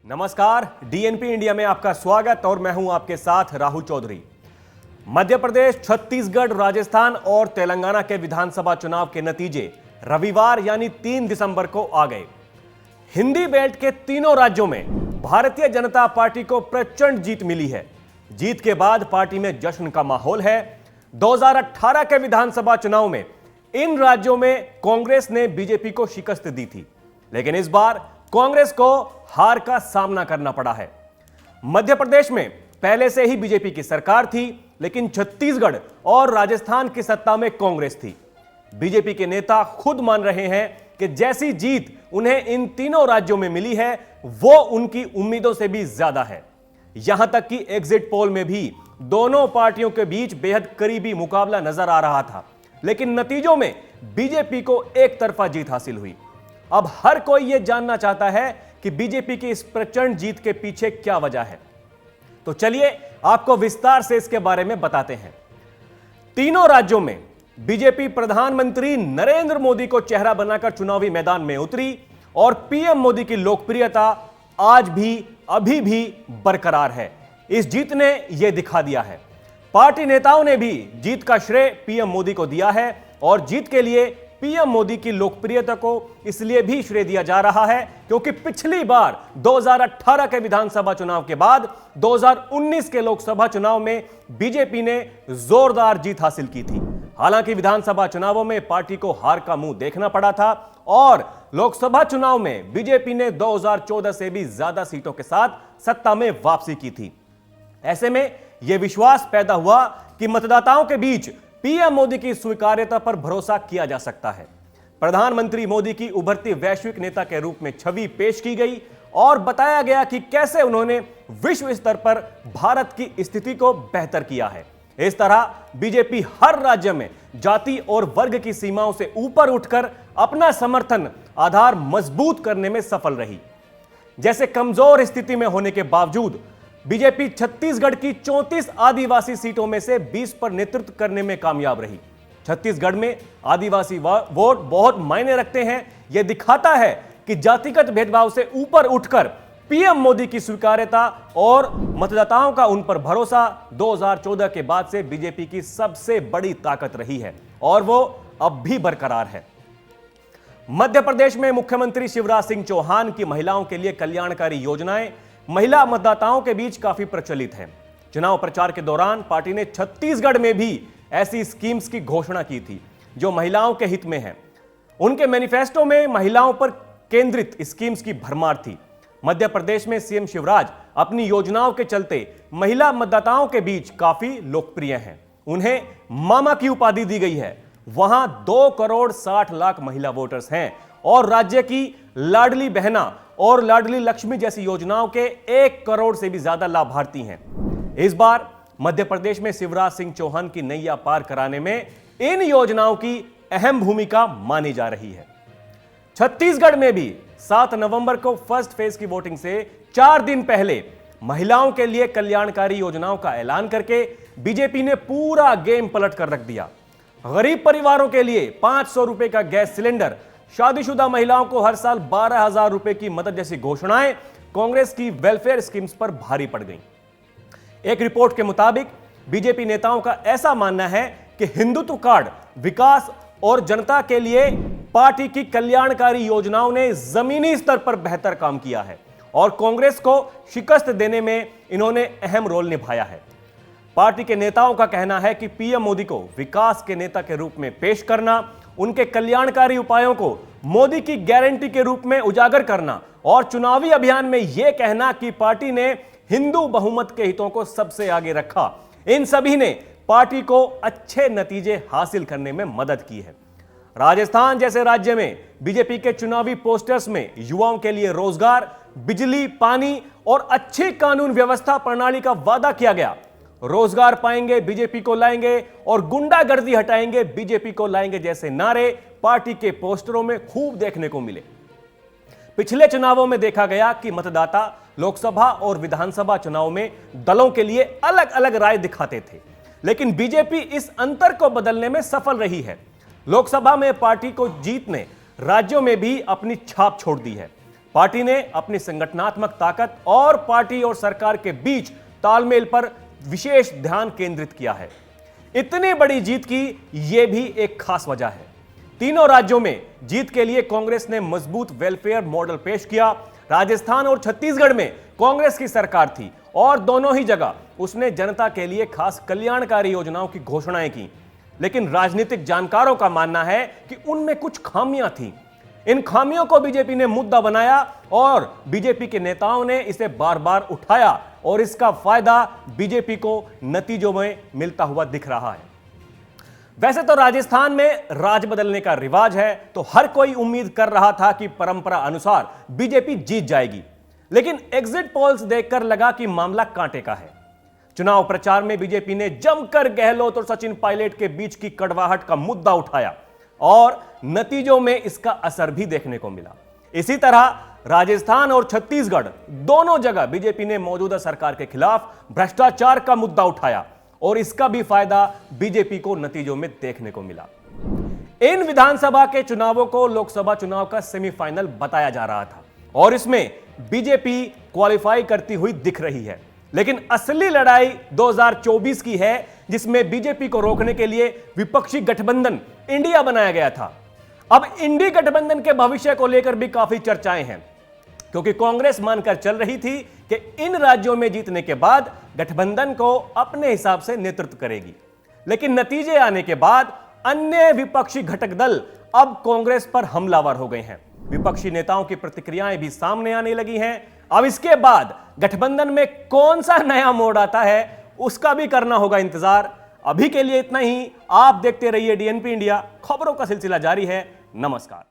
नमस्कार, DNP India में आपका स्वागत और मैं हूं आपके साथ राहुल चौधरी। मध्य प्रदेश, छत्तीसगढ़, राजस्थान और तेलंगाना के विधानसभा चुनाव के नतीजे रविवार यानी 3 दिसंबर को आ गए। हिंदी बेल्ट के तीनों राज्यों में भारतीय जनता पार्टी को प्रचंड जीत मिली है। जीत के बाद पार्टी में जश्न का माहौल है। 2018 के विधानसभा चुनाव में इन राज्यों में कांग्रेस ने बीजेपी को शिकस्त दी थी, लेकिन इस बार कांग्रेस को हार का सामना करना पड़ा है। मध्य प्रदेश में पहले से ही बीजेपी की सरकार थी, लेकिन छत्तीसगढ़ और राजस्थान की सत्ता में कांग्रेस थी। बीजेपी के नेता खुद मान रहे हैं कि जैसी जीत उन्हें इन तीनों राज्यों में मिली है, वो उनकी उम्मीदों से भी ज्यादा है। यहां तक कि एग्जिट पोल में भी दोनों पार्टियों के बीच बेहद करीबी मुकाबला नजर आ रहा था, लेकिन नतीजों में बीजेपी को एक तरफा जीत हासिल हुई। अब हर कोई यह जानना चाहता है कि बीजेपी की इस प्रचंड जीत के पीछे क्या वजह है। तो चलिए आपको विस्तार से इसके बारे में बताते हैं। तीनों राज्यों में बीजेपी प्रधानमंत्री नरेंद्र मोदी को चेहरा बनाकर चुनावी मैदान में उतरी और पीएम मोदी की लोकप्रियता आज भी अभी भी बरकरार है। इस जीत ने यह दिखा दिया है। पार्टी नेताओं ने भी जीत का श्रेय पीएम मोदी को दिया है और जीत के लिए पीएम मोदी की लोकप्रियता को इसलिए भी श्रेय दिया जा रहा है क्योंकि पिछली बार 2018 के विधानसभा चुनाव के बाद 2019 के लोकसभा चुनाव में बीजेपी ने जोरदार जीत हासिल की थी। हालांकि विधानसभा चुनावों में पार्टी को हार का मुंह देखना पड़ा था और लोकसभा चुनाव में बीजेपी ने 2014 से भी ज्यादा सीटों के साथ सत्ता में वापसी की थी। ऐसे में यह विश्वास पैदा हुआ कि मतदाताओं के बीच पीएम मोदी की स्वीकार्यता पर भरोसा किया जा सकता है। प्रधानमंत्री मोदी की उभरती वैश्विक नेता के रूप में छवि पेश की गई और बताया गया कि कैसे उन्होंने विश्व स्तर पर भारत की स्थिति को बेहतर किया है। इस तरह बीजेपी हर राज्य में जाति और वर्ग की सीमाओं से ऊपर उठकर अपना समर्थन आधार मजबूत करने में सफल रही। जैसे कमजोर स्थिति में होने के बावजूद बीजेपी छत्तीसगढ़ की 34 आदिवासी सीटों में से 20 पर नेतृत्व करने में कामयाब रही। छत्तीसगढ़ में आदिवासी वोट बहुत मायने रखते हैं। यह दिखाता है कि जातिगत भेदभाव से ऊपर उठकर पीएम मोदी की स्वीकार्यता और मतदाताओं का उन पर भरोसा 2014 के बाद से बीजेपी की सबसे बड़ी ताकत रही है और वो अब भी बरकरार है। मध्य प्रदेश में मुख्यमंत्री शिवराज सिंह चौहान की महिलाओं के लिए कल्याणकारी योजनाएं महिला मतदाताओं के बीच काफी प्रचलित है। चुनाव प्रचार के दौरान पार्टी ने छत्तीसगढ़ में भी ऐसी स्कीम्स की घोषणा की थी जो महिलाओं के हित में है। उनके मैनिफेस्टो में महिलाओं पर केंद्रित स्कीम्स की भरमार थी। मध्य प्रदेश में सीएम शिवराज अपनी योजनाओं के चलते महिला मतदाताओं के बीच काफी लोकप्रिय हैं। उन्हें मामा की उपाधि दी गई है। वहां 2,60,00,000 महिला वोटर्स हैं और राज्य की लाडली बहना और लाडली लक्ष्मी जैसी योजनाओं के 1 करोड़ से भी ज्यादा लाभार्थी हैं। इस बार मध्य प्रदेश में शिवराज सिंह चौहान की नैया पार कराने में इन योजनाओं की अहम भूमिका मानी जा रही है। छत्तीसगढ़ में भी 7 नवंबर को फर्स्ट फेज की वोटिंग से 4 दिन पहले महिलाओं के लिए कल्याणकारी योजनाओं का ऐलान करके बीजेपी ने पूरा गेम पलट कर रख दिया। गरीब परिवारों के लिए 500 रुपए का गैस सिलेंडर, शादीशुदा महिलाओं को हर साल 12,000 रुपए की मदद जैसी घोषणाएं कांग्रेस की वेलफेयर स्कीम्स पर भारी पड़ गईं। एक रिपोर्ट के मुताबिक बीजेपी नेताओं का ऐसा मानना है कि हिंदुत्व कार्ड, विकास और जनता के लिए पार्टी की कल्याणकारी योजनाओं ने जमीनी स्तर पर बेहतर काम किया है और कांग्रेस को शिकस्त देने में इन्होंने अहम रोल निभाया है। पार्टी के नेताओं का कहना है कि पीएम मोदी को विकास के नेता के रूप में पेश करना, उनके कल्याणकारी उपायों को मोदी की गारंटी के रूप में उजागर करना और चुनावी अभियान में यह कहना कि पार्टी ने हिंदू बहुमत के हितों को सबसे आगे रखा, इन सभी ने पार्टी को अच्छे नतीजे हासिल करने में मदद की है। राजस्थान जैसे राज्य में बीजेपी के चुनावी पोस्टर्स में युवाओं के लिए रोजगार, बिजली, पानी और अच्छी कानून व्यवस्था प्रणाली का वादा किया गया। रोजगार पाएंगे बीजेपी को लाएंगे और गुंडागर्दी हटाएंगे बीजेपी को लाएंगे जैसे नारे पार्टी के पोस्टरों में खूब देखने को मिले। पिछले चुनावों में देखा गया कि मतदाता लोकसभा और विधानसभा चुनाव में दलों के लिए अलग अलग राय दिखाते थे, लेकिन बीजेपी इस अंतर को बदलने में सफल रही है। लोकसभा में पार्टी को जीत ने राज्यों में भी अपनी छाप छोड़ दी है। पार्टी ने अपनी संगठनात्मक ताकत और पार्टी और सरकार के बीच तालमेल पर विशेष ध्यान केंद्रित किया है। इतनी बड़ी जीत की यह भी एक खास वजह है। तीनों राज्यों में जीत के लिए कांग्रेस ने मजबूत वेलफेयर मॉडल पेश किया। राजस्थान और छत्तीसगढ़ में कांग्रेस की सरकार थी और दोनों ही जगह उसने जनता के लिए खास कल्याणकारी योजनाओं की घोषणाएं की। लेकिन राजनीतिक जानकारों का मानना है कि उनमें कुछ खामियां थीं। इन खामियों को बीजेपी ने मुद्दा बनाया और बीजेपी के नेताओं ने इसे बार बार उठाया और इसका फायदा बीजेपी को नतीजों में मिलता हुआ दिख रहा है। वैसे तो राजस्थान में राज बदलने का रिवाज है, तो हर कोई उम्मीद कर रहा था कि परंपरा अनुसार बीजेपी जीत जाएगी। लेकिन एग्जिट पोल्स देखकर लगा कि मामला कांटे का है। चुनाव प्रचार में बीजेपी ने जमकर गहलोत और सचिन पायलट के बीच की कड़वाहट का मुद्दा उठाया और नतीजों में इसका असर भी देखने को मिला। इसी तरह राजस्थान और छत्तीसगढ़ दोनों जगह बीजेपी ने मौजूदा सरकार के खिलाफ भ्रष्टाचार का मुद्दा उठाया और इसका भी फायदा बीजेपी को नतीजों में देखने को मिला। इन विधानसभा के चुनावों को लोकसभा चुनाव का सेमीफाइनल बताया जा रहा था और इसमें बीजेपी क्वालिफाई करती हुई दिख रही है। लेकिन असली लड़ाई 2024 की है, जिसमें बीजेपी को रोकने के लिए विपक्षी गठबंधन इंडिया बनाया गया था। अब इंडी गठबंधन के भविष्य को लेकर भी काफी चर्चाएं हैं, क्योंकि कांग्रेस मानकर चल रही थी कि इन राज्यों में जीतने के बाद गठबंधन को अपने हिसाब से नेतृत्व करेगी। लेकिन नतीजे आने के बाद अन्य विपक्षी घटक दल अब कांग्रेस पर हमलावर हो गए हैं। विपक्षी नेताओं की प्रतिक्रियाएं भी सामने आने लगी हैं। अब इसके बाद गठबंधन में कौन सा नया मोड़ आता है, उसका भी करना होगा इंतजार। अभी के लिए इतना ही। आप देखते रहिए डीएनपी इंडिया। खबरों का सिलसिला जारी है। नमस्कार।